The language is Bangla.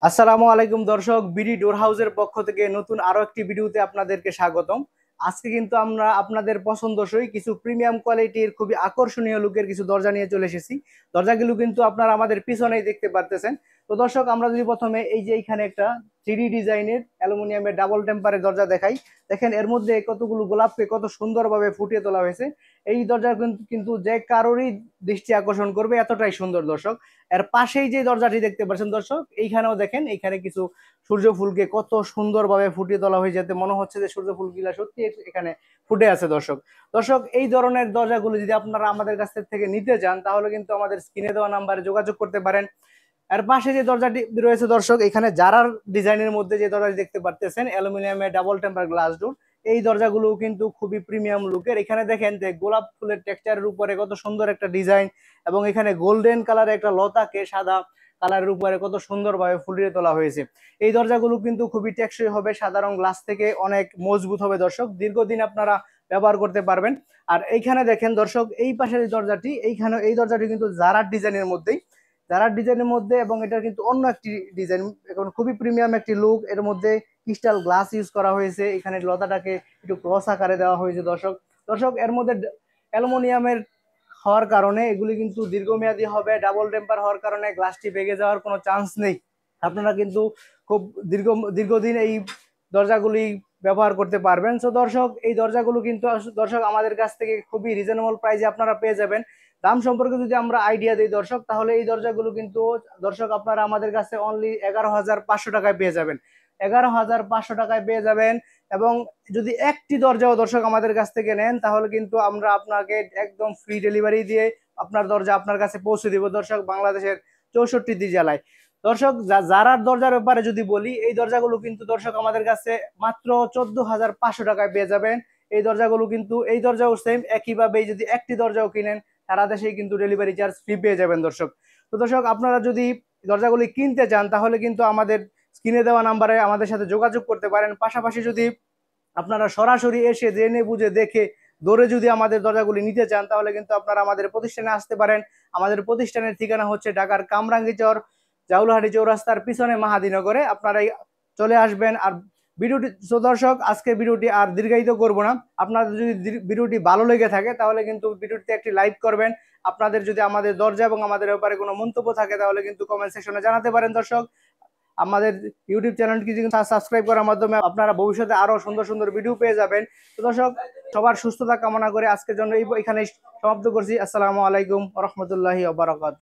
আসসালামু আলাইকুম দর্শক, বিডি ডোর হাউসের পক্ষ থেকে নতুন আরো একটি ভিডিওতে আপনাদেরকে স্বাগতম। আজকে কিন্তু আমরা আপনাদের পছন্দসই কিছু প্রিমিয়াম কোয়ালিটির খুবই আকর্ষণীয় লুকের কিছু দরজা নিয়ে চলে এসেছি। দরজাগুলো কিন্তু আপনারা আমাদের পিছনেই দেখতে পারতেছেন। তো দর্শক, আমরা যদি প্রথমে এই যে এখানে একটা 3D ডিজাইনের অ্যালুমিনিয়ামের ডাবল টেম্পারের দরজা দেখাই, দেখেন এর মধ্যে কতগুলো গোলাপকে কত সুন্দরভাবে ফুটিয়ে তোলা হয়েছে। এই দরজা কিন্তু যে কারোরই দৃষ্টি আকর্ষণ করবে, এতটাই সুন্দর দর্শক। এর পাশেই যে দরজাটি দেখতে পাচ্ছেন দর্শক, এইখানেও দেখেন, এইখানে কিছু সূর্য ফুলকে কত সুন্দরভাবে ফুটিয়ে তোলা হয়ে, যেতে মনে হচ্ছে যে সূর্য ফুলগুলা সত্যি এখানে ফুটে আছে দর্শক। দর্শক, এই ধরনের দরজাগুলো যদি আপনারা আমাদের কাছ থেকে নিতে চান, তাহলে কিন্তু আমাদের স্ক্রিনে দেওয়া নাম্বারে যোগাযোগ করতে পারেন। এর পাশে যে দরজাটি রয়েছে দর্শক, এখানে জারার ডিজাইনের মধ্যে যে দরজাটি দেখতে পারতেছেন অ্যালুমিনিয়ামের ডাবল টেম্পার গ্লাস ডোর, এই দরজাগুলো কিন্তু খুবই প্রিমিয়াম লুকের। এখানে দেখেন যে গোলাপ ফুলের টেক্সচারের উপরে কত সুন্দর একটা ডিজাইন, এবং এখানে গোল্ডেন কালারের একটা লতাকে সাদা কালারের উপরে কত সুন্দরভাবে ফুলিয়ে তোলা হয়েছে। এই দরজাগুলো কিন্তু খুবই টেকসই হবে, সাধারণ গ্লাস থেকে অনেক মজবুত হবে দর্শক, দীর্ঘদিন আপনারা ব্যবহার করতে পারবেন। আর এইখানে দেখেন দর্শক, এই পাশের দরজাটি, এই দরজাটি কিন্তু জারার ডিজাইনের মধ্যেই, জারার ডিজাইনের মধ্যে, এবং এটা কিন্তু অন্য একটি ডিজাইন, এখন খুবই প্রিমিয়াম একটি লুক। এর মধ্যে ক্রিস্টাল গ্লাস ইউজ করা হয়েছে, এখানে লতাটাকে একটু ক্রস আকারে দেওয়া হয়েছে দর্শক। দর্শক, এর মধ্যে অ্যালুমিনিয়ামের হওয়ার কারণে এগুলি কিন্তু দীর্ঘমেয়াদী হবে, ডাবল টেম্পার হওয়ার কারণে গ্লাসটি ভেঙে যাওয়ার কোনো চান্স নেই। আপনারা কিন্তু খুব দীর্ঘদিন এই দরজাগুলি ব্যবহার করতে পারবেন। সো দর্শক, এই দরজাগুলো কিন্তু দর্শক আমাদের কাছ থেকে খুবই রিজনেবল প্রাইসে আপনারা পেয়ে যাবেন। দাম সম্পর্কে যদি আমরা আইডিয়া দিই দর্শক, তাহলে এই দরজাগুলো কিন্তু দর্শক আপনারা আমাদের কাছে অনলি 11,500 টাকায় পেয়ে যাবেন। 11,500 টাকায় পেয়ে যাবেন। এবং যদি একটি দরজাও দর্শক আমাদের কাছ থেকে নেন, তাহলে কিন্তু আমরা আপনাকে একদম ফ্রি ডেলিভারি দিয়ে আপনার দরজা আপনার কাছে পৌঁছে দিব দর্শক, বাংলাদেশের 64টি জেলায়। দর্শক, জারার দরজার ব্যাপারে যদি বলি, এই দরজাগুলো কিন্তু দর্শক আমাদের কাছে মাত্র 14,500 টাকায় পেয়ে যাবেন। এই দরজাগুলো কিন্তু, এই দরজাও সেম একইভাবে, যদি একটি দরজাও কিনেন সারা দেশেই কিন্তু ডেলিভারি চার্জ ফ্রি পেয়ে যাবেন দর্শক। তো দর্শক, আপনারা যদি দরজাগুলি কিনতে চান, তাহলে কিন্তু আমাদের স্ক্রিনে দেওয়া নাম্বারে আমাদের সাথে যোগাযোগ করতে পারেন। পাশাপাশি যদি আপনারা সরাসরি এসে জেনে বুঝে দেখে দৌড়ে যদি আমাদের দরজাগুলি নিতে চান, তাহলে কিন্তু আপনারা আমাদের প্রতিষ্ঠানে আসতে পারেন। আমাদের প্রতিষ্ঠানের ঠিকানা হচ্ছে ঢাকার কামরাঙ্গীচর জাউলহাটি চৌরাস্তার পিছনে মাহাদীনগরে। আপনারা চলে আসবেন। আর ভিডিওটি, তো দর্শক, আজকে ভিডিওটি আর দীর্ঘায়িত করব না। আপনাদের যদি ভিডিওটি ভালো লেগে থাকে, তাহলে কিন্তু ভিডিওটিতে একটি লাইক করবেন। আপনাদের যদি আমাদের দরজা এবং আমাদের ব্যাপারে কোনো মন্তব্য থাকে, তাহলে কিন্তু কমেন্ট সেকশনে জানাতে পারেন দর্শক। আমাদের ইউটিউব চ্যানেলটি কিন্তু সাবস্ক্রাইব করার মাধ্যমে আপনারা ভবিষ্যতে আরো সুন্দর সুন্দর ভিডিও পেয়ে যাবেন। তো দর্শক, সবার সুস্থতা কামনা করে আজকের জন্য এখানে সমাপ্ত করছি। আসসালামু আলাইকুম ওয়া রাহমাতুল্লাহি ওয়া বারাকাতুহু।